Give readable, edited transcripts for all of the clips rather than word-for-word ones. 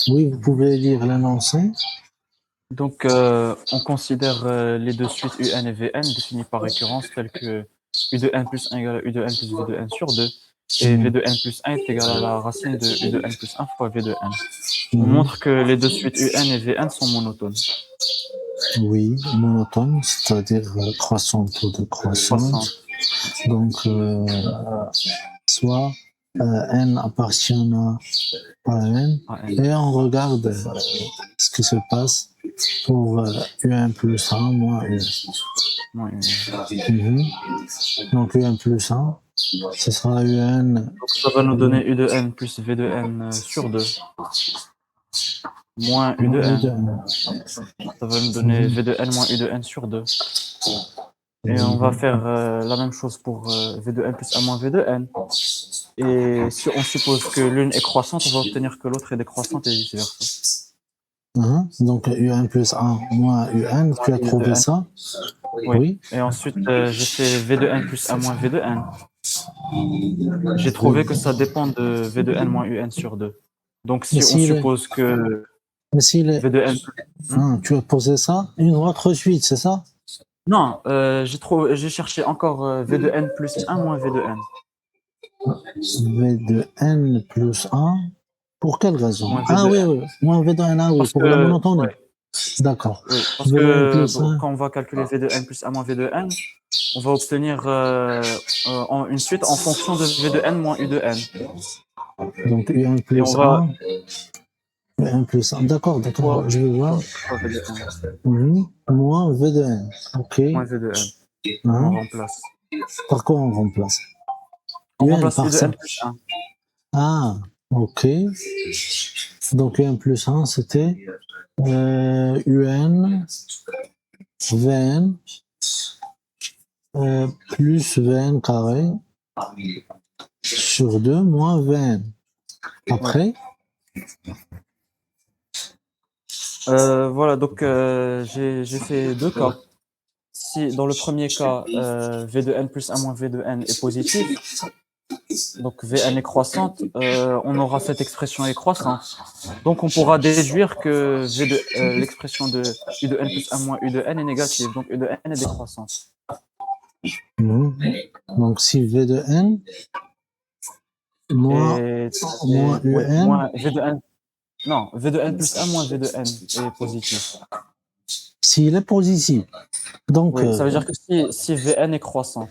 Oui, vous pouvez lire l'énoncé. Donc, on considère les deux suites UN et VN définies par récurrence telles que U de n plus 1 égale à U de n plus V de n sur 2 et V de n plus 1 est égal à la racine de U de n plus 1 fois V de n. On montre que les deux suites UN et VN sont monotones. Oui, monotone, c'est-à-dire croissante ou décroissante. Donc, soit n appartient à n, et on regarde ce qui se passe pour un plus 1 moins un. Donc un plus 1, ce sera un. Donc ça va nous donner U de n plus V de n sur 2 moins U de n. Ça va nous donner V de n moins U de n sur 2. Et on va faire la même chose pour V de n plus 1 moins V de n. Et si on suppose que l'une est croissante, on va obtenir que l'autre est décroissante et vice-versa. Donc un plus 1 moins un, tu as trouvé ça? Oui. Et ensuite, j'ai fait V de n plus 1 moins V de n. J'ai trouvé que ça dépend de V de n moins un sur 2. Donc si on suppose que V de n... tu as posé ça? Une autre suite, c'est ça? Non, j'ai cherché encore V de n plus 1 moins V de n. V de n plus 1, pour quelle raison? Oui, moins V de n, oui, pour la monotonie. Ouais. D'accord. Oui, parce que quand on va calculer V de n plus 1 moins V de n, on va obtenir une suite en fonction de V de n moins U de n. Donc U1 plus 1, U1 plus 1, d'accord, je vais voir. Moins V de n, ok. Moins V de n. On remplace. Par quoi on remplace? On remplace U de n plus 1. Ah, ok. Donc UN plus 1, c'était UN Vn plus Vn carré sur 2 moins Vn. Après voilà, donc j'ai fait deux cas. Si dans le premier cas, V de n plus 1 moins V de n est positif, donc Vn est croissante, on aura cette expression est croissante. Donc on pourra déduire que l'expression de U de n plus 1 moins U de n est négative, donc U de n est décroissante. Donc si V de n moins UN V de n, non, V de n plus 1 moins V de n est positif. S'il est positif. Donc, oui, ça veut dire que si Vn est croissante,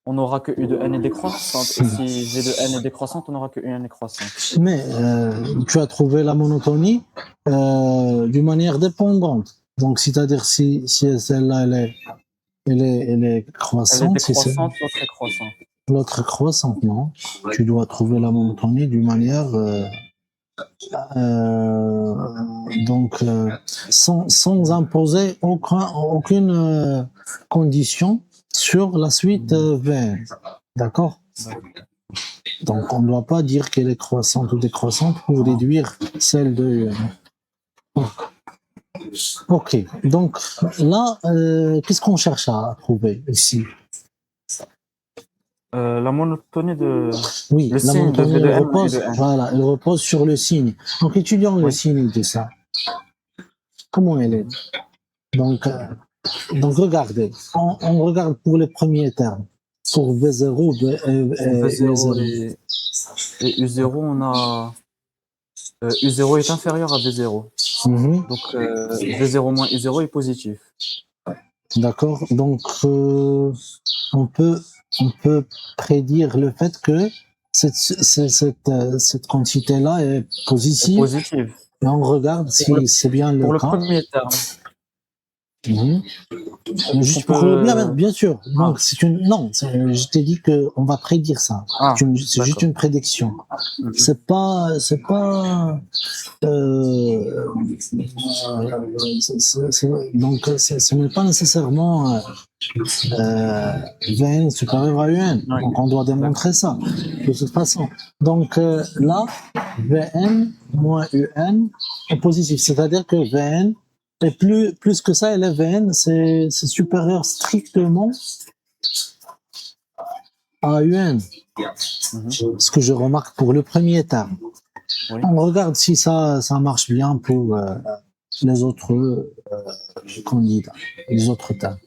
on n'aura que U de n est décroissante. Et si V de n est décroissante, on n'aura que UN est croissante. Mais tu as trouvé la monotonie d'une manière dépendante. Donc, c'est-à-dire si celle-là, elle est croissante. Elle est décroissante, l'autre est croissante. L'autre est croissante, non. Tu dois trouver la monotonie d'une manière... donc, sans imposer aucune condition sur la suite Vn. D'accord? Donc, on ne doit pas dire qu'elle est croissante ou décroissante pour déduire celle de UN. Ok, donc là, qu'est-ce qu'on cherche à trouver ici? La monotonie de... Oui, la monotonie, elle repose sur le signe. Donc, étudions le signe de ça. Comment elle est? Donc regardez, on regarde pour les premiers termes. Pour V0 V0 et U0, on a... U0 est inférieur à V0. Donc, V0 moins U0 est positif. D'accord. Donc, on peut prédire le fait que cette quantité-là est positive. Et on regarde si c'est bien le cas. Pour le premier terme. Juste pour bien sûr. Donc, je t'ai dit qu'on va prédire ça. C'est juste une prédiction. C'est pas, donc, ce n'est pas nécessairement Vn supérieur à Un. Donc, on doit démontrer ça, de toute façon. Donc, là, Vn moins Un est positif. C'est-à-dire que Vn, et plus que ça, et Vn, c'est supérieur strictement à UN. Ce que je remarque pour le premier terme. Oui. On regarde si ça marche bien pour les autres candidats, les autres termes.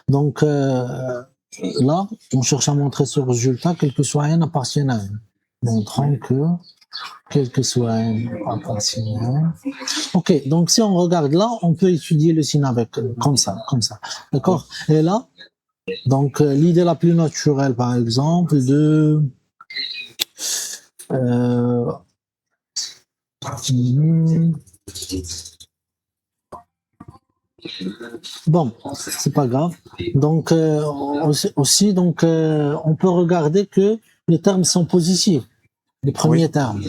Donc là, on cherche à montrer ce résultat, quel que soit n appartient à n. Montrant que quel que soit n appartient à n. Ok, donc si on regarde là, on peut étudier le signe avec comme ça, d'accord. Et là, donc l'idée la plus naturelle, par exemple, de bon, c'est pas grave. Donc aussi, donc on peut regarder que les termes sont positifs. Les premiers termes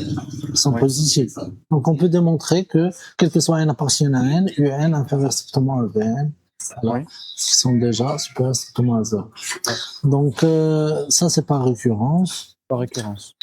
sont positifs. Donc on peut démontrer que quel que soit n appartient à n, un inférieur strictement à vn, voilà, sont déjà supérieurs strictement à 0. Donc ça c'est par récurrence. Par récurrence.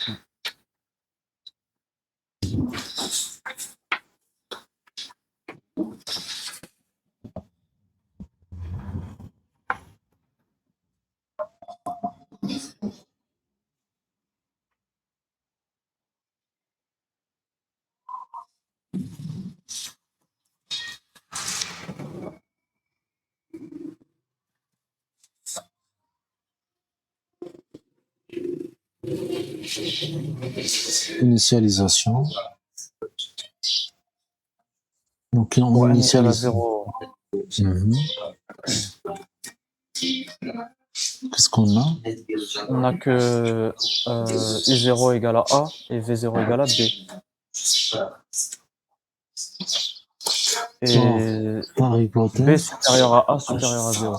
Initialisation. Donc on Pour n égale à initialise. 0, Qu'est-ce qu'on a? on a que U0 égale à A et V0 égale à B. Et Par B hypothèse. supérieur à A supérieur à 0.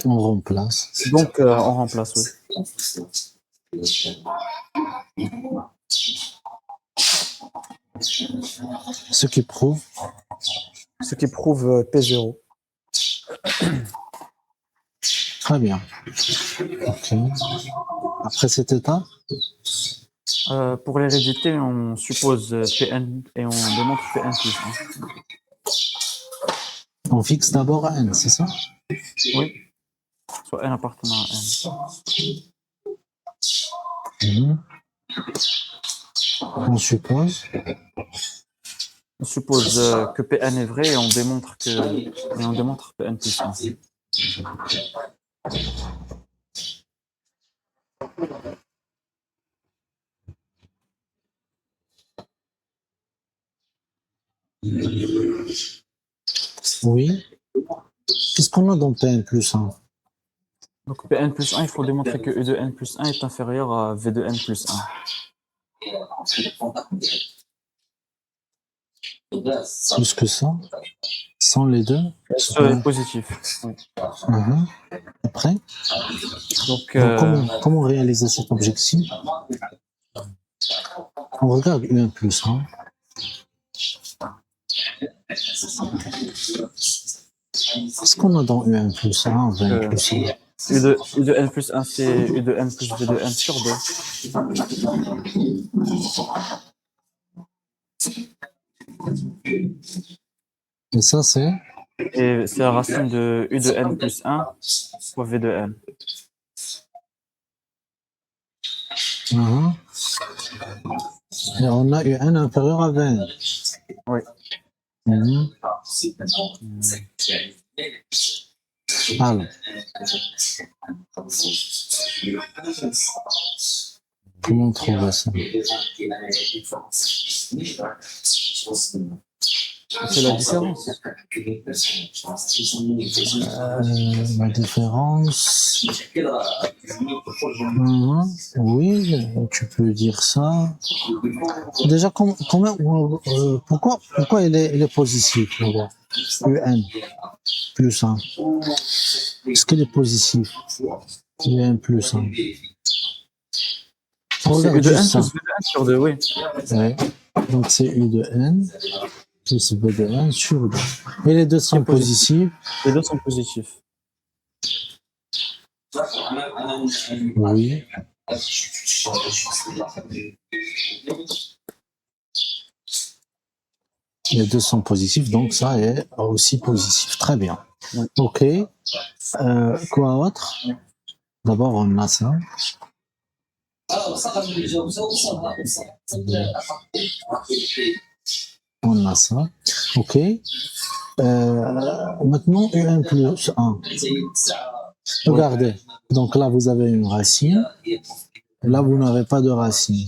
On remplace. Donc on remplace, oui. Ce qui prouve. Ce qui prouve P0. Très bien. Ok. Après cette étape, Pour l'hérédité, on suppose Pn et on démontre Pn plus 1. on fixe d'abord à n, c'est ça? Oui. Soit n appartenant à n. On suppose. On suppose que Pn est vrai et on démontre Pn plus 1. Oui. Qu'est-ce qu'on a dans Pn plus 1? Donc Pn plus 1, il faut démontrer que E de n plus 1 est inférieur à V de n plus 1. Plus que ça? Sans les deux? C'est positif. Oui. Après? Donc, comment réaliser cet objectif? On regarde U1 plus 1. Qu'est-ce qu'on a dans U1 plus 1, V1 plus 1? U de n plus 1, c'est U de n plus V de n sur 2. Et ça, c'est? Et c'est la racine de U de n plus 1 fois V de n. Et on a U1 inférieur à 20. Oui. Alors. Comment trouver ça? C'est la différence. La différence. Oui, tu peux dire ça. Déjà, pourquoi elle est positive? UN plus 1. Est-ce qu'elle est positive? UN plus 1. C'est U de n plus V de n sur 2, oui. Ouais. Donc c'est U de n plus V de n sur 2. Et les deux sont positifs. Les deux sont positifs. Oui. Les deux sont positifs, donc ça est aussi positif. Très bien. Oui. Ok. Quoi autre? D'abord, on a ça. On a ça. Ok. Maintenant, UN plus 1. Regardez. Donc là, vous avez une racine. Là, vous n'avez pas de racine.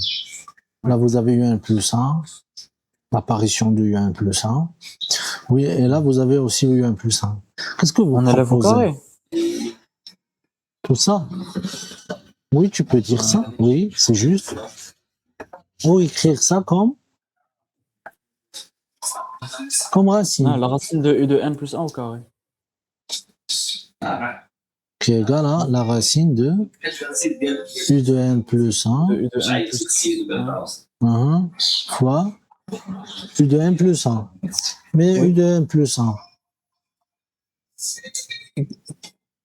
Là, vous avez UN plus 1. L'apparition du UN plus 1. Oui, et là, vous avez aussi UN plus 1. Qu'est-ce que vous On élève au proposez? carré. Tout ça? Oui, tu peux dire ça. Oui, c'est juste. Ou écrire ça comme racine, Ah, la racine de U de N plus 1 au carré. qui est égale à la racine de U de N plus 1 De U de N plus 1. fois U de N plus 1. Mais Oui. U de N plus 1.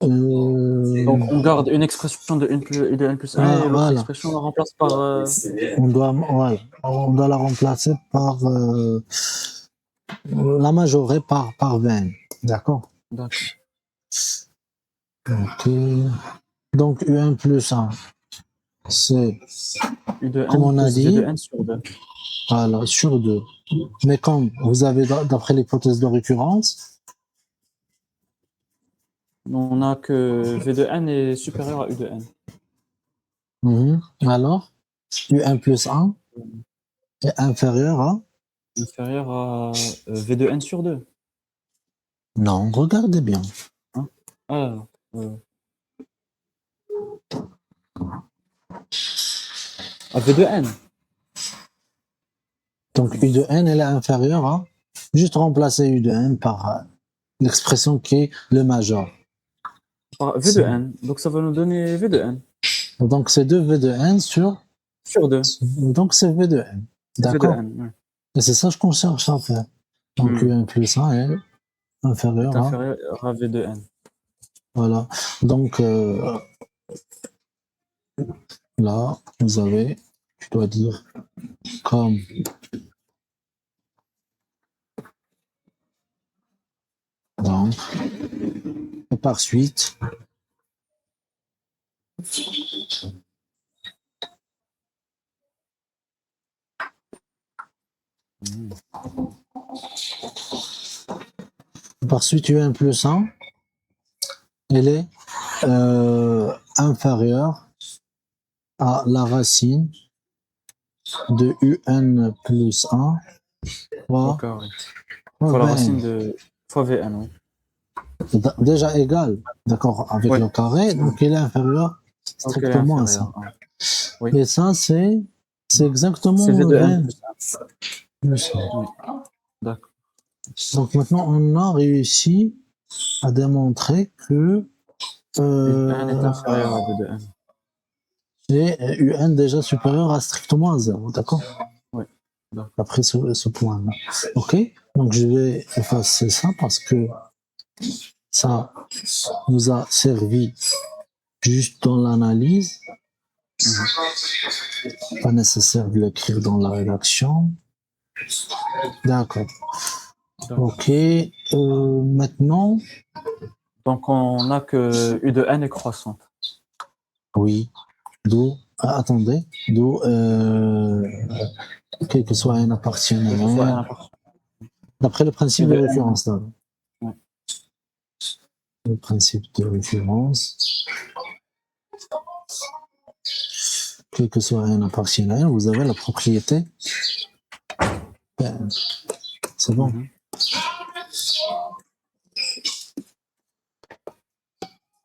Donc, on garde une expression de U de N plus 1 et l'autre voilà. expression, on la remplace par. On doit la remplacer par la majorée par 20. D'accord? D'accord. Ok. Donc UN plus 1, c'est, U de comme N on a plus V de dit, N sur 2. voilà, sur 2. Mais comme vous avez, d'après l'hypothèse de récurrence, On a que V de N est supérieur à U de N. alors UN plus 1 est inférieur à... Inférieur à V de N sur 2. Non, regardez bien. Hein? Ah, euh, à V de N. Donc U de N, elle est inférieure à... Juste remplacer U de N par l'expression qui est le major. Par V de N. Donc, ça va nous donner V de N. Donc c'est 2 V de N sur... Sur 2. Donc c'est V de N. V de D'accord? N, ouais. Et c'est ça qu'on cherche à faire. Donc UN plus 1 est Est inférieur à... inférieur à V de N. Voilà. Donc là, vous avez... Je dois dire comme... Donc, et par suite, UN plus 1, elle est inférieure à la racine de UN plus 1 Au fois, carré. fois Fois la 20. racine de. Fois VN, oui. Déjà égal, d'accord, avec Oui. le carré, donc il est inférieur Donc, elle est strictement à ça. inférieure. Oui. Et ça, c'est exactement C'est V de N 20 plus 1. plus 1. Oui. D'accord. Donc maintenant, on a réussi à démontrer que U de N est inférieur à V de N. et UN déjà supérieur à strictement à 0, d'accord? Oui. D'accord. Après ce point-là. Ok? Donc je vais effacer ça parce que ça nous a servi juste dans l'analyse. Pas nécessaire de l'écrire dans la rédaction. D'accord. Ok. Maintenant, Donc, on a que U de N est croissante. oui. D'où, attendez, d'où, quel que soit un Quel que soit N appartiennent, appartient. d'après le principe U de de N. référence, là. Ouais. Le principe de référence, quel que soit un appartiennent, vous avez la propriété. Ben, c'est bon.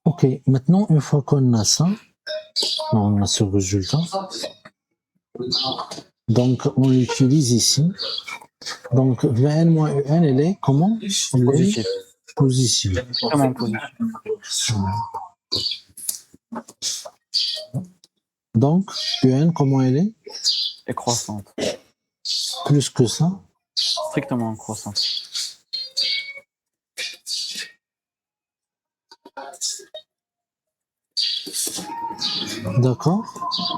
Ok, maintenant, une fois qu'on a ça, on a ce résultat. Donc, on l'utilise ici. Donc, Vn moins Un, elle est comment? Elle est Positif. positive. Vraiment positif. Donc, Un, comment elle est? Et croissante. Plus que ça. Strictement croissante. D'accord.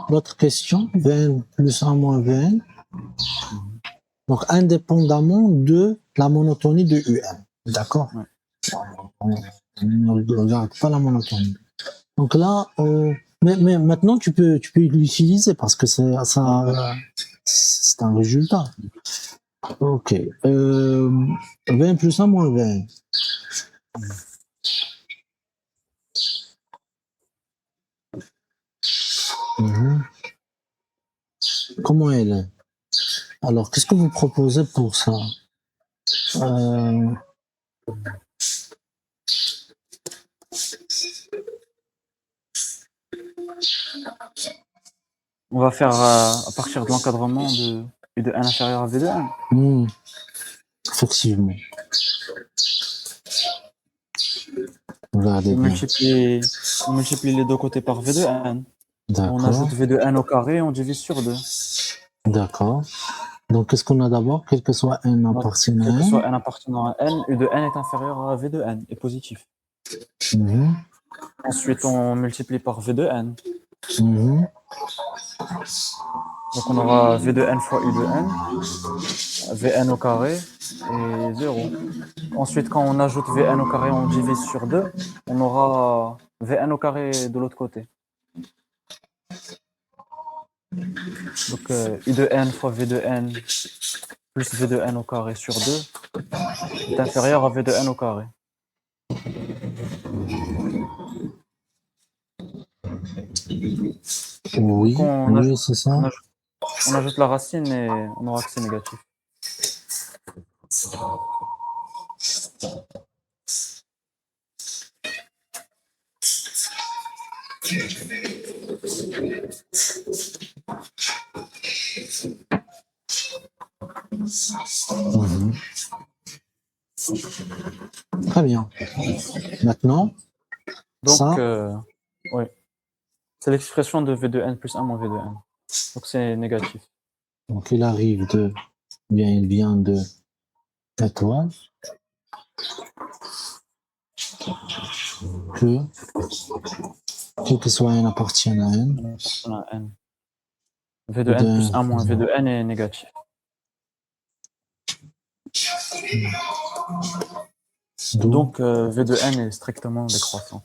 L'autre question, Vn plus 1 moins Vn. Donc, indépendamment de la monotonie de UN. D'accord? Ouais. On ne regarde pas la monotonie. Donc là, mais maintenant, tu peux l'utiliser parce que c'est un résultat. Ok. 20 plus 1 moins 20. Mhm. Comment elle est? Alors, qu'est-ce que vous proposez pour ça? Euh, On va faire à partir de l'encadrement de U de n inférieur à V de n. Effectivement. Regardez On bien. multiplie les deux côtés par V de n. On D'accord. ajoute V de n au carré et on divise sur 2. D'accord. Donc, qu'est-ce qu'on a d'abord? Quel que soit n Donc, appartiennent à quel que n. soit n appartenant à n, U de n est inférieur à V de n et positif. Mhm. Ensuite, on multiplie par V de n. Mhm. Donc, on aura V de n fois U de n, Vn au carré et 0. Ensuite, quand on ajoute Vn au carré, on divise sur 2. On aura Vn au carré de l'autre côté. Donc, U de n fois V de n plus V de n au carré sur 2 est inférieur à V de n au carré. Oui, Donc, on oui, c'est ça. ajoute la racine et on aura que c'est négatif. Mhm. Très bien. Maintenant, Donc, ça, oui, c'est l'expression de V de n plus 1 moins V de n. Donc, c'est négatif. donc il arrive de, bien, il vient de étoile que, quel que soit n appartient à n, On appartient à n. V de et n de plus 1 moins V de n est négatif. d'où, Donc, V de n est strictement décroissante.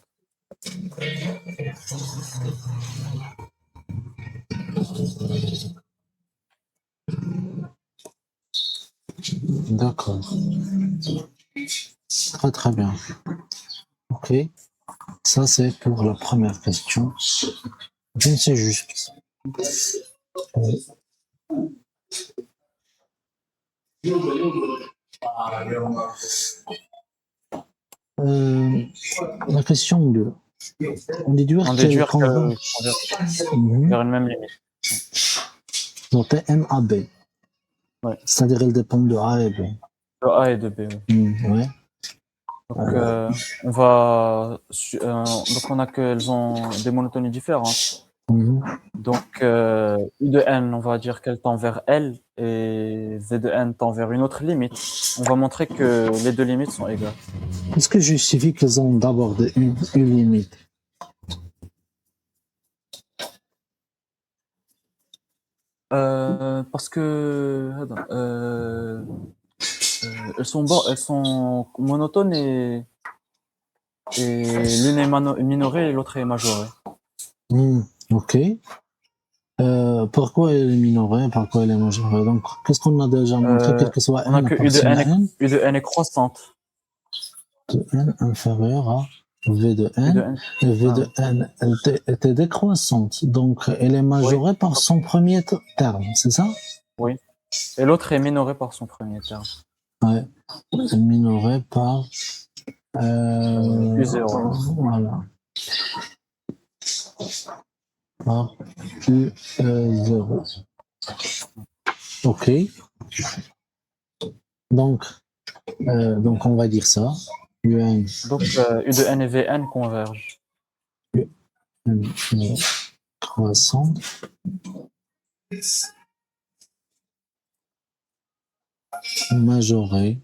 d'accord. Très très bien. Ok. Ça c'est pour la première question. Je ne sais juste. Euh, la question 2. On déduire En qu'elle déduire converge. qu'on vient Mhm. vers une même limite. Donc MAB. Ouais. C'est-à-dire elle dépend de A et B. De A et de B, oui. Ouais. Donc, donc on a qu'elles ont des monotonies différentes. Mhm. Donc, U de n, on va dire qu'elle tend vers L et V de n tend vers une autre limite. On va montrer que les deux limites sont égales. Est-ce que justifie qu'elles ont d'abord une limite? Parce que elles sont monotones et l'une est minorée et l'autre est majorée. Ok. Pourquoi elle est minorée? Pourquoi elle est majorée? Donc, qu'est-ce qu'on a déjà montré? Quel que soit On a n que appartient à n, U de n est croissante. de n inférieur à v de U de n, n, et v de ah, n était décroissante. Donc, elle est oui, majorée par son premier terme, c'est ça? oui. Et l'autre est minorée par son premier terme. Ouais. Elle est minorée par U0. voilà. Par U0. Ok. Donc, donc on va dire ça. UN, Donc, U de n et Vn convergent. UN croissante majorée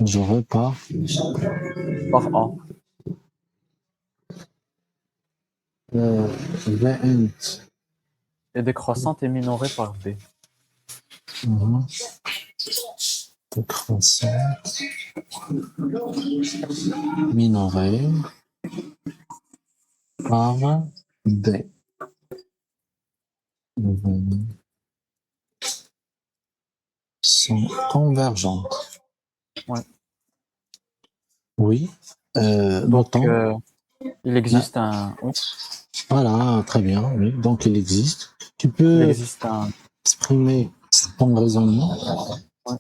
majorée Par A. Vn est décroissante et minorée par B. mhm, décroissante minorée par B. Mhm. Sont convergentes. Ouais. Oui. Donc, Notons. il existe un, oui, Voilà, très bien. Oui. Donc, il existe. Tu il peux existe un, exprimer ton raisonnement. ouais.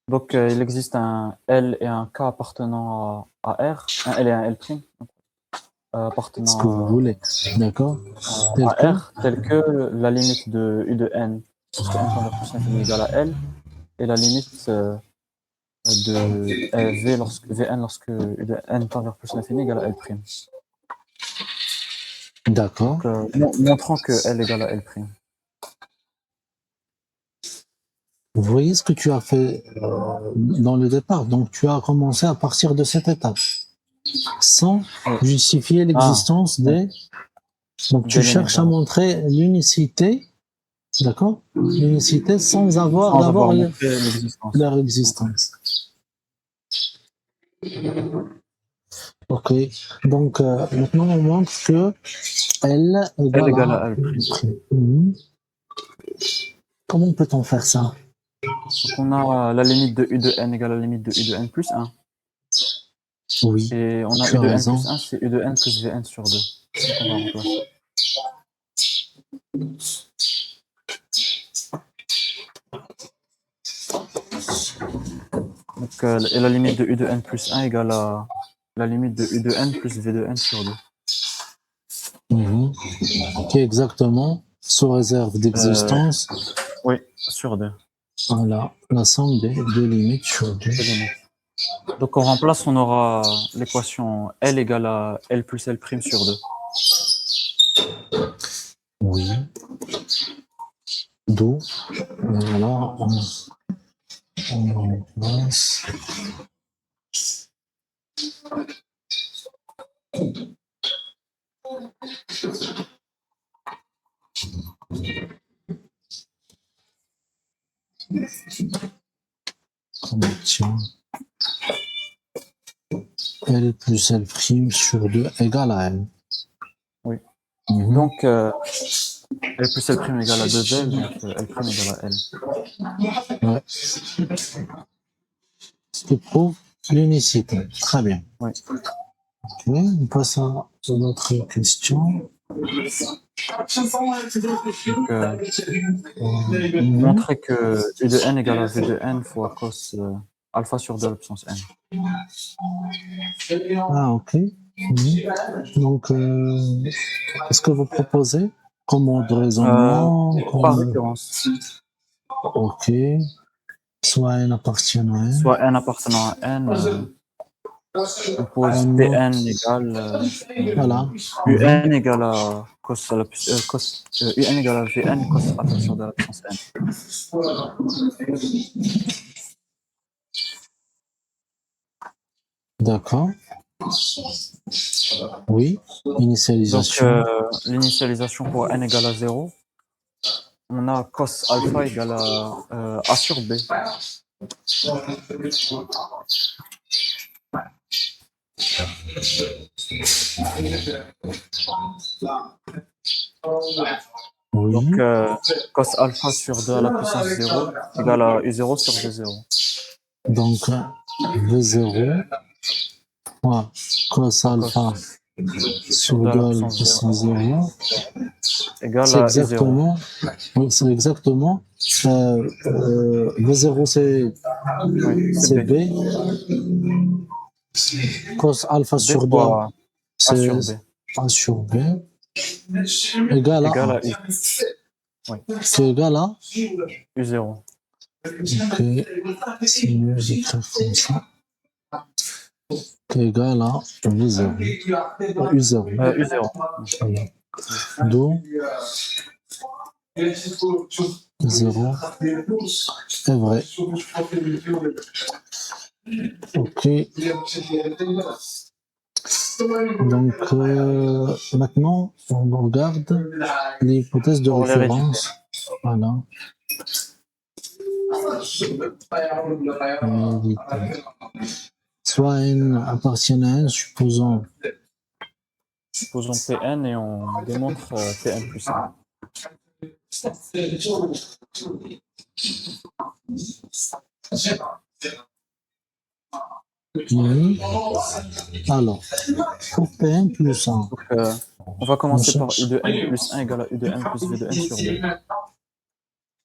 Donc, il existe un L et un K appartenant à R, un L et un L', Ce que vous appartenant voulez. D'accord? Tel à que. R, tel que la limite de U de N, lorsque N tend vers plus l'infini égale à L, et la limite de V lorsque Vn lorsque U de N tend vers plus l'infini égale à L'. D'accord. Donc, montrant que L égale à L'. Vous voyez ce que tu as fait dans le départ. Donc, tu as commencé à partir de cette étape, sans Oui. justifier l'existence oui. des. Donc, tu Des limites, cherches à voilà. montrer l'unicité, d'accord? L'unicité sans avoir Sans d'abord avoir montré l'existence. leur existence. Ok. Donc, maintenant, on montre que L L égale égale à à L'. Mhm. Comment peut-on faire ça? Donc, on a la limite de U de N égale à la limite de U de N plus 1. Oui, Et on a tu U as de N raison. plus 1, c'est U de N plus Vn sur 2. Donc, on va remplacer. Donc, et la limite de U de N plus 1 égale à la limite de U de N plus V de N sur 2. Mhm. Qui est exactement sous réserve d'existence. Oui, sur 2. Voilà, la somme des deux limites sur deux. Donc, on remplace, on aura l'équation L égale à L plus L' sur 2. Oui. D'où, voilà, on remplace. On obtient L plus L prime sur 2 égale à L. Oui. Mhm. Donc, L plus L' égale à 2L, donc L' égale à L. Ouais. Ce qui prouve l'unicité. Très bien. Oui. Ok, on passe à notre question. Donc, Mhm. montrer que U de N égale à V de N fois cos alpha sur 2 à la puissance N. Ah, ok. Mhm. Donc, qu'est-ce que vous proposez comme mode de raisonnement? Par Comme... récurrence. Ok. Soit N appartient à N. Soit N appartenant à N, on pose On note- Pn égale Voilà. Un égale à cos à la cos Un égale à Vn cos alpha sur 2 à la puissance N. D'accord. Oui. Donc, Initialisation. l'initialisation pour N égale à 0, on a cos alpha égale à A sur B. Oui. Donc, cos alpha sur 2 à la puissance 0 égale à U0 sur V0. Donc, V0 fois cos alpha sur 2 à 2 la à la puissance 0 puissance 0. égale C'est à U0. exactement. Oui, c'est exactement. V0, Oui, c'est c'est B. B. Cos alpha B sur 2, fois A c'est sur B A sur B. Égal à égale 1. à U. Oui, C'est égal à. U0. Ok. C'est mieux d'écrire comme ça. Qui est égal à V0. U0. U0. Voilà. D'où 0 est vrai. Ok. Donc, maintenant, on regarde l'hypothèse de Pour les référence. Voilà. Soit n appartient à n, supposons. Supposons Pn et on démontre Pn plus 1. Oui. Alors, pour Pn plus 1, Donc, on va commencer par cherche. U de n plus 1 égale à U de n plus V de n sur 2.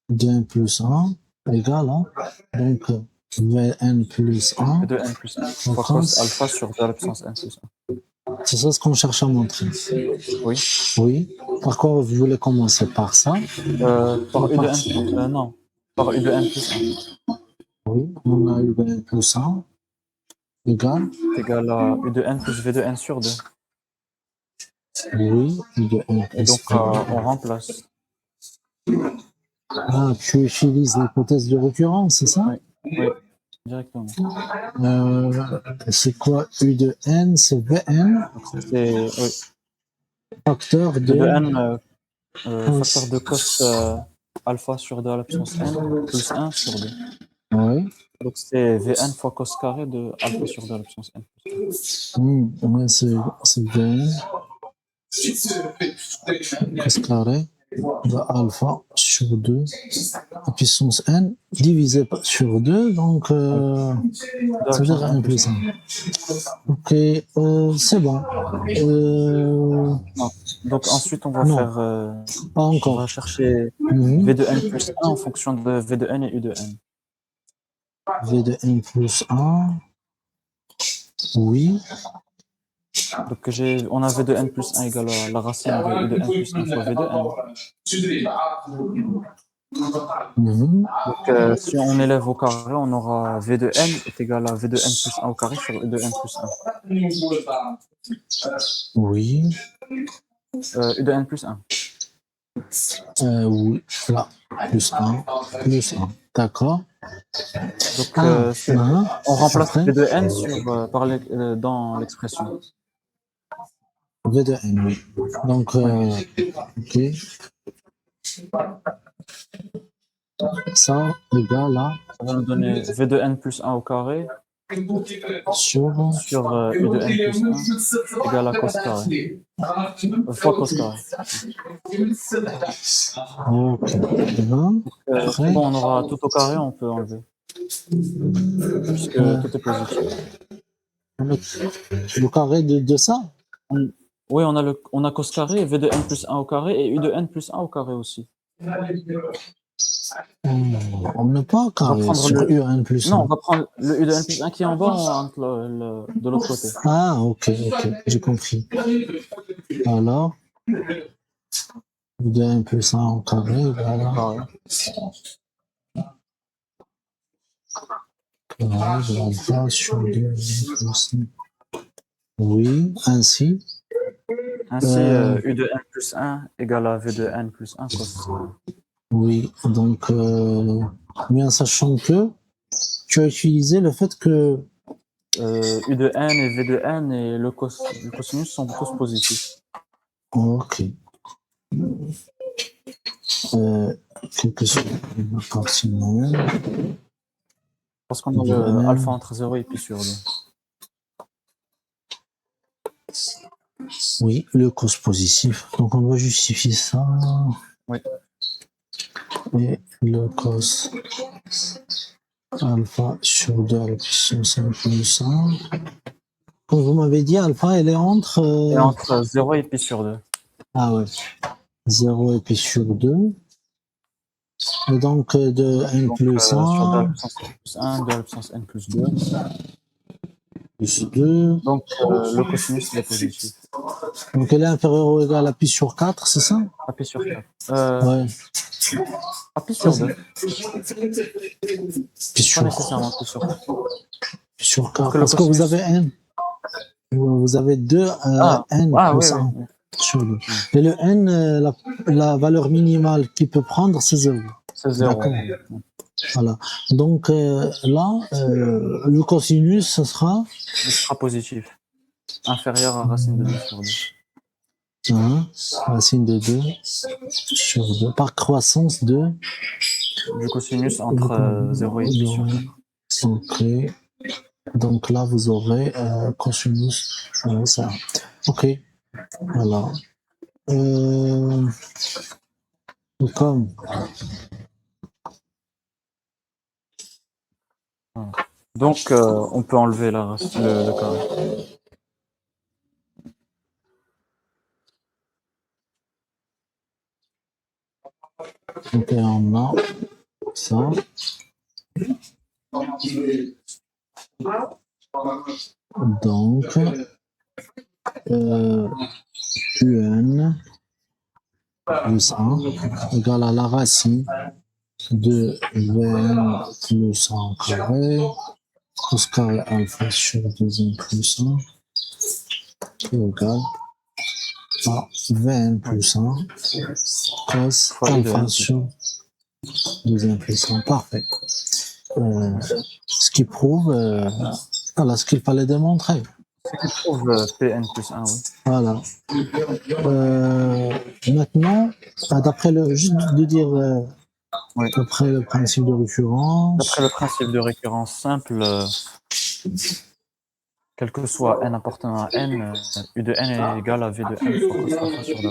Dn plus 1 égale à, donc, Vn plus 1. U de n plus 1 On fois prend- cos alpha sur 2 à la puissance n plus 1. C'est ça ce qu'on cherche à montrer. Oui. Oui. Par contre, vous voulez commencer par ça. Par U de n, non, par U de n plus 1. Oui, on a eu Vn plus 1 égale, C'est égal à U de n plus V de n sur 2. oui, U de n Et plus donc, 1. on remplace. Ah, tu utilises l'hypothèse de récurrence, c'est ça? Oui, directement. C'est quoi U de n? C'est Vn, C'est oui. facteur U de de. n, facteur de cos alpha sur 2 à la puissance n plus 1 sur 2. Oui. Donc, c'est Vn fois cos carré de alpha sur 2 à la puissance n plus 1. Ouais, c'est Vn. Cos carré de alpha sur 2 à puissance n divisé sur 2, donc ça veut dire 1 plus 1. Ok, c'est bon. Donc, ensuite, on va Non. faire. Pas On encore. va chercher Mhm. V de n plus 1 en fonction de V de n et U de n. V de n plus 1. Oui. Donc, on a V de n plus 1 égale à la racine de U de n plus 1 fois V de n. Mhm. Donc, si on élève au carré, on aura V de n est égal à V de n plus 1 au carré sur U de n plus 1. Oui. U de n plus 1. Oui. Là. Plus 1. Plus 1. D'accord. Donc, on remplace Après, V de n dans l'expression. V de n, oui. Donc, ok. Ça égale à Ça va nous donner V de n plus 1 au carré sur. sur U de n plus 1 égale à cos carré. Fois cos carré. Ok. Bien. C'est bon, on aura tout au carré, on peut enlever. Puisque tout est positif. Le carré de ça? Oui, on a cos carré, V de n plus 1 au carré et U de n plus 1 au carré aussi. On ne met pas un carré sur UN plus 1. Non, on va prendre le U de n plus 1 qui est en bas de l'autre côté. Ah, ok, j'ai compris. Alors, U de n plus 1 au carré, voilà. Carré de alpha sur 2 plus 1. Oui, ainsi. Ainsi, U de n plus 1 égale à V de n plus 1 cos. Oui, donc, bien sachant que tu as utilisé le fait que U de n et V de n et le cosinus sont cos positifs. ok. Quelque chose de partiellement. Parce qu'on a le alpha entre 0 et pi sur 2. Oui, le cos positif. Donc on doit justifier ça. Oui. Et le cos alpha sur 2 à la puissance 1 plus 1. Comme vous m'avez dit, alpha, elle est entre. Et entre 0 et pi sur 2. Ah ouais. 0 et pi sur 2. Et donc de n plus 1. Sur 2 à la puissance n plus 1, 2 à la puissance n plus 2. Plus 2. Donc le cosinus est positif. Donc elle est inférieure ou égale à pi sur 4, c'est ça? À pi sur 4. Ouais. À pi sur 2. Pi sur Pas nécessairement pi sur 4. Pi sur 4. que le Parce que vous cosinus- avez n. Vous avez 2 n plus 1 sur 2. Et le n, la valeur minimale qu'il peut prendre, c'est 0. C'est 0. D'accord. Voilà. Donc là, le cosinus, ce sera. Il sera positif. inférieur à racine de 2 sur 2. 1, racine de 2 sur 2, par croissance de... Du cosinus entre 0 et pi sur 4. Ok. Donc là, vous aurez cosinus ça. Ok. Voilà. Comme Donc, on peut enlever le carré. donc on a ça. Donc, UN plus 1 égale à la racine de Vn plus 1 carré, cos carré alpha sur 2n plus 1 qui est égal à Vn plus 1 cos Fois I de alpha n. sur 2n plus 1. Parfait. Ce qui prouve voilà, ce qu'il fallait démontrer. Ce qui prouve Pn plus 1, oui. Voilà. Maintenant, d'après le, juste de dire, Oui. d'après le principe de récurrence, D'après le principe de récurrence simple, quel que soit n appartenant à n, U de n est égal à V de n fois cos alpha sur 2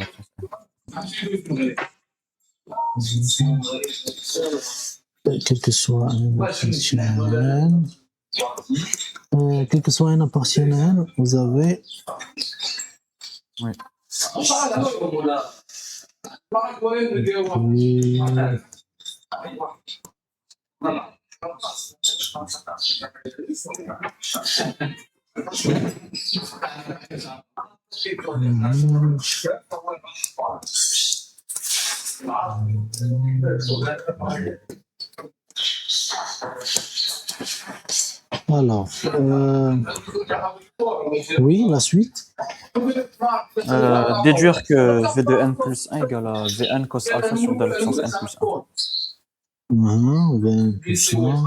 plus n. quel que soit un appartionnel, quel que soit un appartionnel, vous avez Oui. puis, alors, oui, la suite. Déduire que V de n plus 1 égale à Vn cos alpha sur 2 puissance n plus 1. Vn plus 1.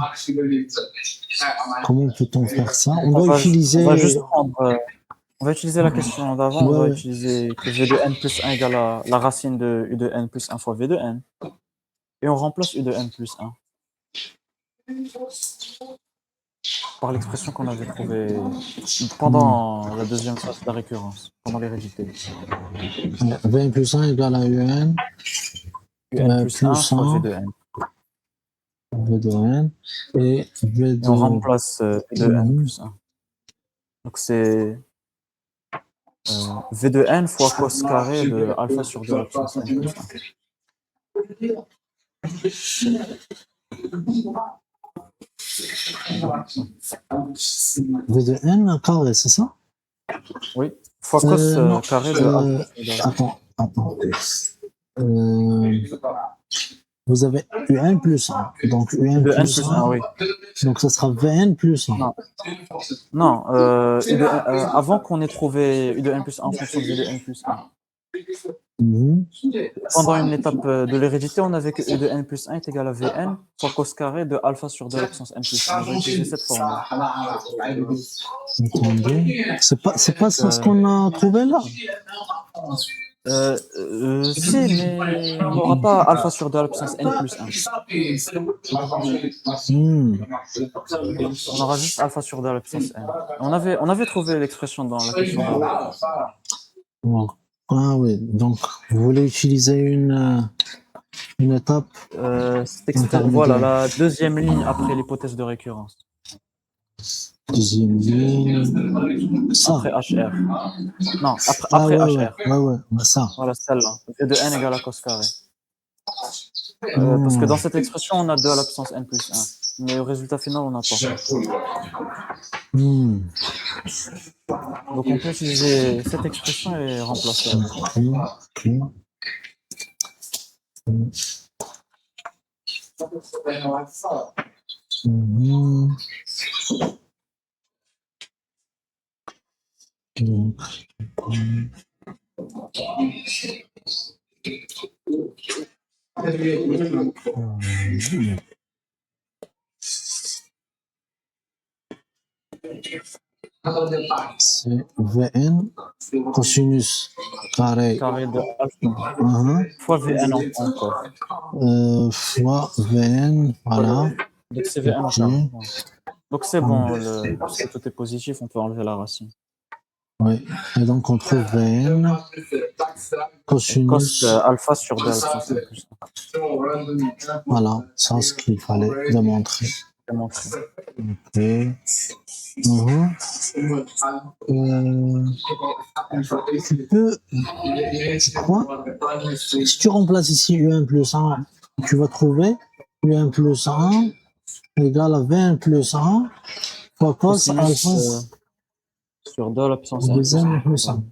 Comment peut-on faire ça? On On va va utiliser. juste prendre, on va utiliser la question d'avant, on va Ouais. utiliser que V de n plus 1 égale à la racine de U de n plus 1 fois V de n. Et on remplace U de n plus 1 par l'expression qu'on avait trouvée pendant la deuxième phase de la récurrence, pendant l'hérédité. Vn plus 1 égale à Un. Un plus 1 plus fois 1. V de n. V de n et V Et de on remplace U de n Mhm. plus 1. Donc c'est V de n fois cos carré de alpha sur 2 puissance n plus 1. V de n carré, c'est ça? Oui, fois cos Non, carré de alpha sur 2. attends. Vous avez Un plus 1. Donc Un U de n plus plus 1. 1, oui. Donc ça sera Vn plus 1. Non, avant qu'on ait trouvé U de n plus 1 en fonction de V de n plus 1. Mhm. Pendant une étape de l'hérédité, on avait que U de n plus 1 est égal à Vn fois cos carré de alpha sur 2 puissance n plus 1. On va utiliser cette formule. Attendez. C'est pas ça ce qu'on a trouvé là? Si, mais on n'aura pas alpha sur 2 à la puissance n plus 1. On aura juste alpha sur 2 à la puissance n. On avait trouvé l'expression dans la question d'avant. Bon. Ah oui, donc vous voulez utiliser une étape Voilà, la deuxième ligne après l'hypothèse de récurrence. Deuxième ligne. Ça. Après HR. Non, après HR. Ouais, ça. Voilà, celle-là. V de n égale à cos carré. Parce que dans cette expression, on a 2 à la puissance n plus 1. Mais au résultat final, on n'a pas. Donc on peut utiliser cette expression et remplacer avec. c'est Vn cosinus carré Carré de alpha mhm, fois Vn encore. fois Vn, voilà. Donc c'est Vn au Ok. carré. Voilà. Donc c'est bon, puisque tout est positif, on peut enlever la racine. Oui. Et donc on trouve Vn Cos cosinus. alpha sur 2 à la puissance n plus 1. Voilà, c'est ce qu'il fallait démontrer. C'est montré. Ok. Mhm. Tu peux, je crois, si tu remplaces ici U1 plus 1, tu vas trouver U1 plus 1 égale à V1 plus 1 fois cos alpha Cosinus sur 2 à la puissance n plus 1. deuxième plus 1.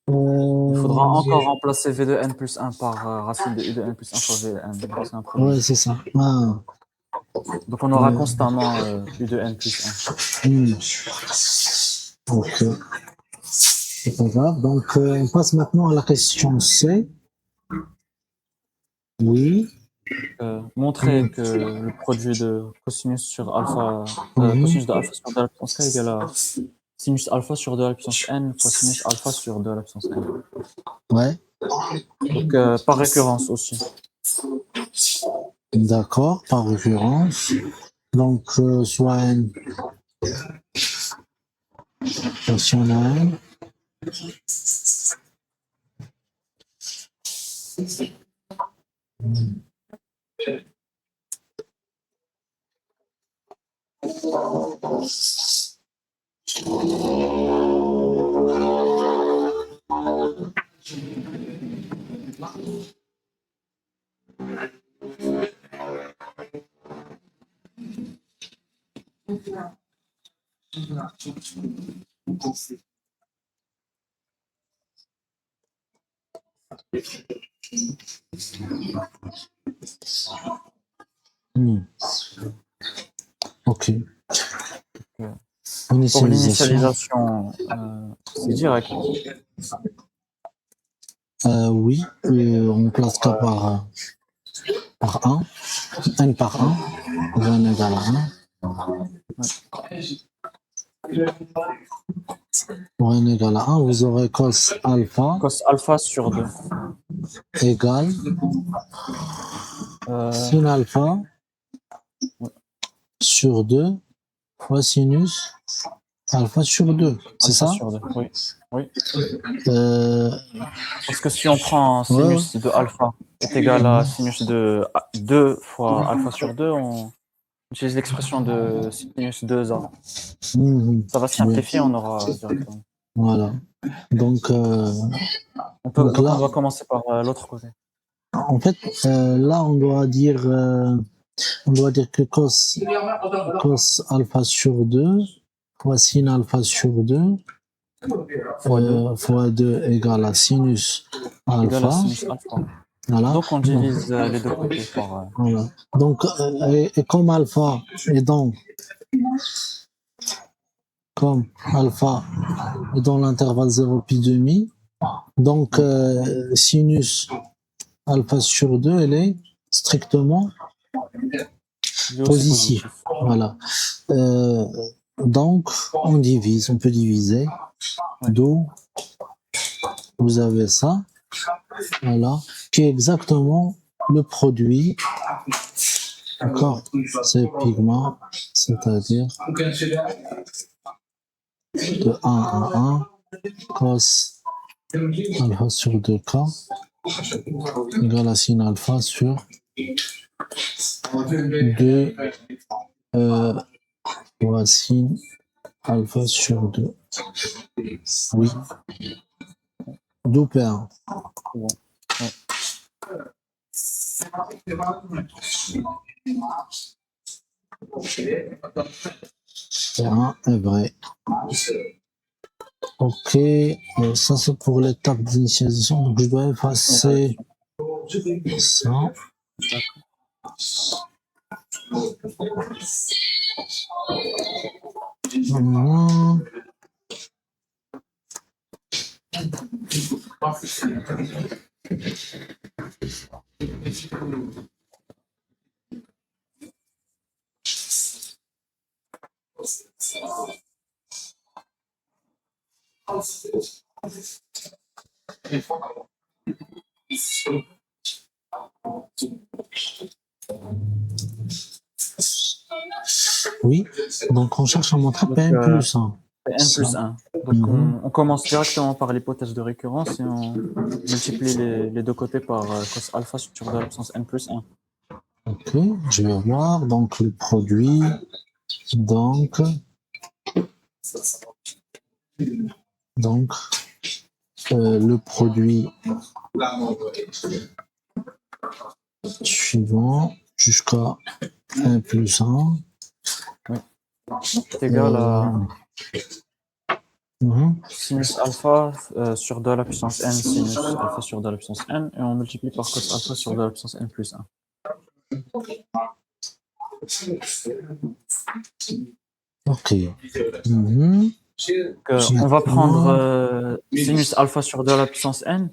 Il faudra encore remplacer V de n plus 1 par racine de U de n plus 1 fois Vn. Donc c'est un problème. Ouais, c'est ça. Ah. Donc on aura constamment U de n plus 1. Ok. C'est pas grave. Donc, on passe maintenant à la question C. Oui. Montrer que le produit de cosinus sur alpha, Mhm. cosinus de alpha sur 2 à la puissance k égale à sinus alpha sur 2 à la puissance n fois sinus alpha sur 2 à la puissance n. Ouais. Donc par récurrence aussi. D'accord, par référence. Donc, soit N rationnel. Ok. Pour Initialisation. l'initialisation, c'est direct. Oui, on place K par 1, N par 1, N égale à 1. Pour N égale à 1, vous aurez cos alpha Cos alpha sur 2. égale sin alpha sur 2 fois sinus alpha sur 2. C'est Alpha ça? sur 2, oui. Oui. Euh, Parce que si on prend sinus de alpha est égal à sinus de 2 fois alpha sur 2, on utilise l'expression de sinus 2a. Ça va simplifier, on aura directement. Voilà. Donc, Donc là, on doit commencer par l'autre côté. en fait, là, on doit dire que cos alpha sur 2 fois sin alpha sur 2 fois 2 égale à sinus Égal à alpha. sinus alpha. Voilà. Donc on divise les deux côtés par... Voilà. Donc, et comme alpha est dans l'intervalle 0 pi demi, donc sinus alpha sur 2, elle est strictement lui aussi positive. Voilà. Donc, on peut diviser. D'où vous avez ça, voilà, qui est exactement le produit, d'accord, ces pigments, c'est-à-dire de 1 à 1, cos alpha sur 2k égale à sin alpha sur 2 fois sin alpha sur 2. Oui. D'où P1. Bon. Ouais. P1 est vrai. Ok, ça c'est pour l'étape d'initialisation, donc je dois effacer ça. Voilà. Oui, donc on cherche à montrer Donc, Pn plus 1. N plus 1. Donc, on commence directement par l'hypothèse de récurrence et on multiplie les deux côtés par cos alpha sur 2 à la puissance n plus 1. Ok, je vais voir. Donc le produit, donc le produit suivant jusqu'à 1 plus 1 C'est égal à mhm, sinus alpha sur 2 à la puissance n sinus alpha sur 2 à la puissance n et on multiplie par cos alpha sur 2 à la puissance n plus 1. ok. Mhm, Donc, on va prendre sinus alpha sur 2 à la puissance n.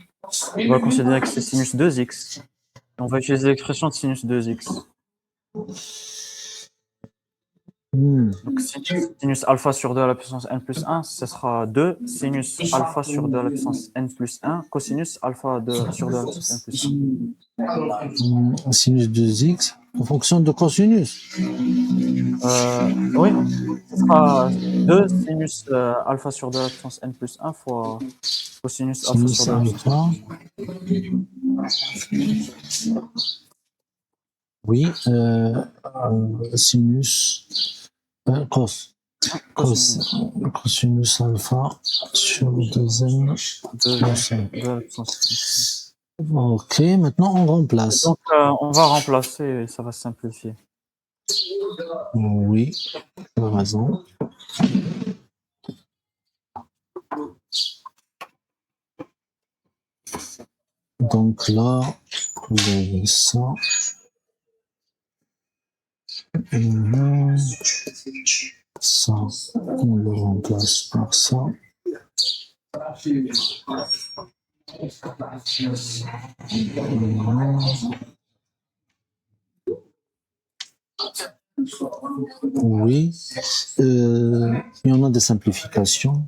On va considérer que c'est sinus 2x. On va utiliser l'expression de sinus 2x. mhm. Donc, sinus alpha sur 2 à la puissance n plus 1, ce sera 2 sinus alpha sur 2 à la puissance n plus 1 cosinus alpha sur 2 à la puissance n plus 1. Sinus 2x en fonction de cosinus. Oui, ce sera 2 sinus alpha sur 2 à la puissance n plus 1 fois cosinus alpha Sinus sur 2 à la puissance alpha. Oui, sinus cos. Cosinus alpha sur 2n. 2 à la puissance. Ok, maintenant on remplace. Donc, on va remplacer et ça va se simplifier. Oui, tu as raison. Donc là, vous avez ça. Ça, on le remplace par ça. Oui, il y en a des simplifications.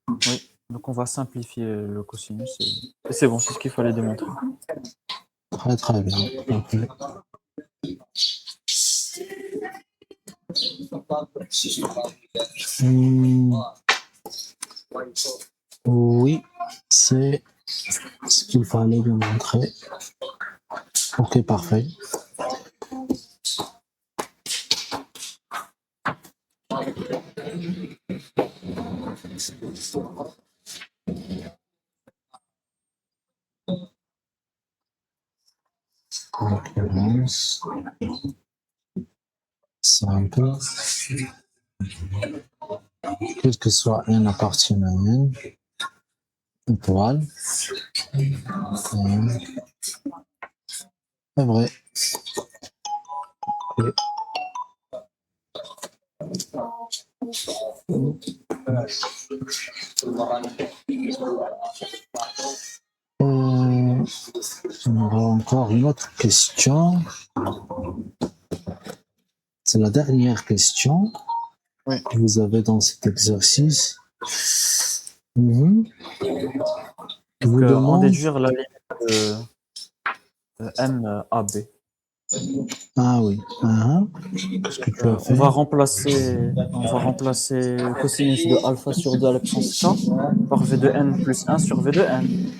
Oui, donc on va simplifier le cosinus et c'est bon, c'est ce qu'il fallait démontrer. Très très bien. Okay. Oui, c'est ce qu'il fallait démontrer. Ok, parfait. Concurrence. Simple. Quel que soit n appartient à n. Étoile. C'est vrai. Okay. On aura encore une autre question. C'est la dernière question que vous avez dans cet exercice. Donc, en déduire la limite de M à B. Ah oui. Qu'est-ce que tu as fait? On va remplacer le cosinus de alpha sur 2 à la puissance k par V de n plus 1 sur V de n.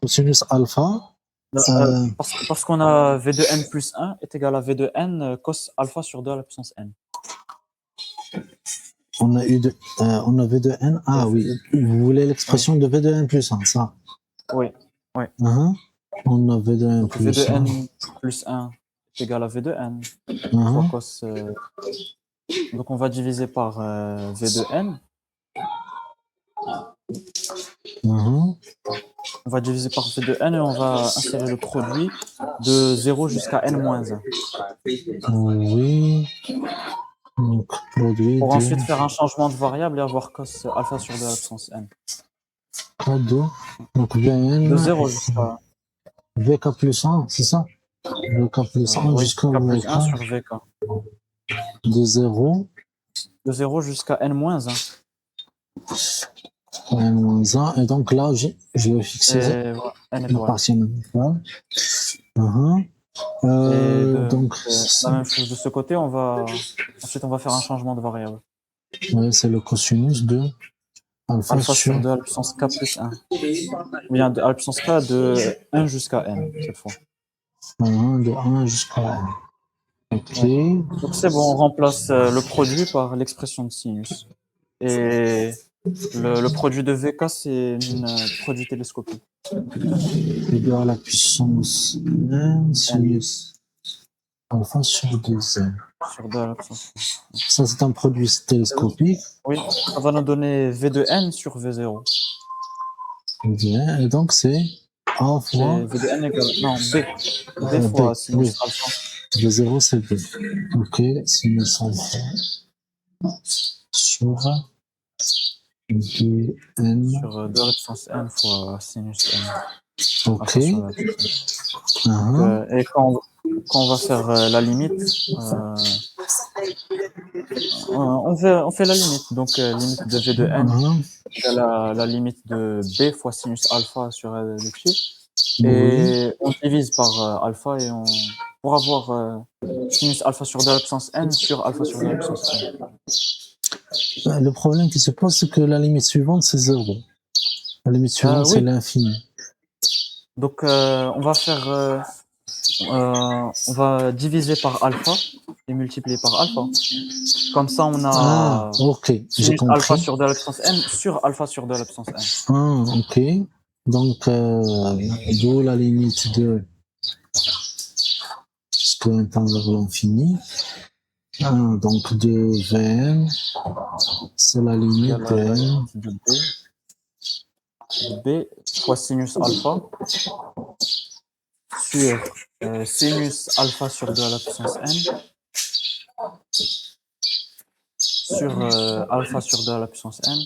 Cosinus alpha. Parce qu'on a V de n plus 1 est égal à V de n cos alpha sur 2 à la puissance n. On a V de n. Ah oui. Vous voulez l'expression de V de n plus 1, ça? Oui. On a V de n plus 1. V de n plus 1 est égal à V de n fois cos. Donc on va diviser par V de n. On va diviser par V de n et on va insérer le produit de 0 jusqu'à n-1. Oui. Donc, produit pour ensuite faire un changement de variable et avoir cos alpha sur 2 à la puissance n. Donc Vn. De 0 jusqu'à Vk plus 1, c'est ça? Vk plus 1 jusqu'à K plus 1 Vk. sur Vk. De 0 de 0 jusqu'à n-1. N-1. Et donc là, je vais fixer Et voilà, n la étoile. partie initiale. Mhm. Donc, La même chose de ce côté, ensuite on va faire un changement de variable. ouais, c'est le cosinus de alpha Alpha sur sur 2 à la puissance k plus 1. Ou bien de à la puissance k de 1 jusqu'à n, cette fois. 1 de 1 jusqu'à n. Ok. Donc c'est bon, on remplace le produit par l'expression de sinus. Et le produit de VK, c'est un produit télescopique. Égal à la puissance n sinus alpha sur 2n. Sur 2 à la puissance. Ça, c'est un produit télescopique. Oui, ça va nous donner V de n sur V0. Bien. Et donc, c'est A C'est fois V de n égale. Non, B. B B. fois sinus Oui. alpha De 0, c'est B. Ok. Sinus alpha sur 2n. sur 2 à la puissance n fois sinus n. Ok. Alpha sur la puissance. Uh-huh. Et quand on va faire la limite, on fait la limite. Donc, limite de V de n Uh-huh. égale à la limite de B fois sinus alpha sur L dessus. Oui. Et on divise par alpha et pour avoir sinus alpha sur 2 à la puissance n sur alpha sur 2 à la puissance n. Le problème qui se pose, c'est que la limite suivante, c'est 0. La limite suivante, c'est Oui. l'infini. Donc, on va diviser par alpha et multiplier par alpha. Comme ça, on Ah, a ok, j'ai sinus alpha compris. sur 2 à la puissance n sur alpha sur 2 à la puissance n. Ah, ok. Donc, d'où la limite de ce qu'on tend vers l'infini. Ah, donc, de Vn, c'est la limite Égale à la de n. limite de B fois sinus alpha sur sinus alpha sur 2 à la puissance n sur alpha sur 2 à la puissance n.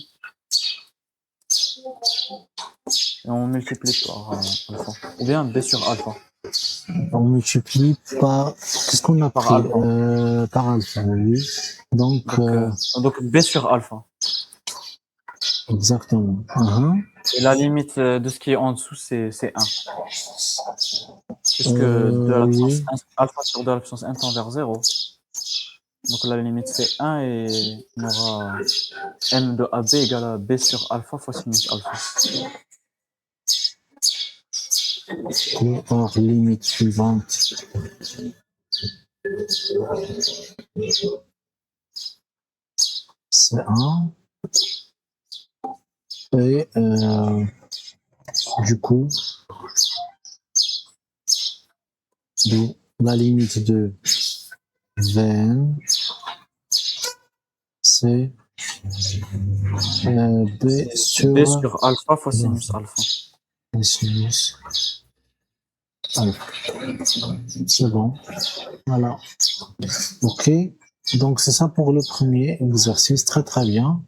Et on multiplie par alpha. Ou bien B sur alpha. On multiplie par. Qu'est-ce qu'on a Par pris alpha. par alpha, oui. Donc, Donc B sur alpha. exactement. Uh-huh. Et la limite de ce qui est en dessous, c'est 1. Puisque 2 à la puissance Oui. 1, alpha sur 2 à la puissance 1 tend vers 0. Donc la limite c'est 1 et on aura m de AB égale à B sur alpha fois sinus alpha. Or, limite suivante. C'est 1. Et du coup, la limite de Vn, c'est B sur alpha fois sinus alpha. sinus alpha. C'est bon. Voilà. Ok. Donc, c'est ça pour le premier exercice. Très, très bien.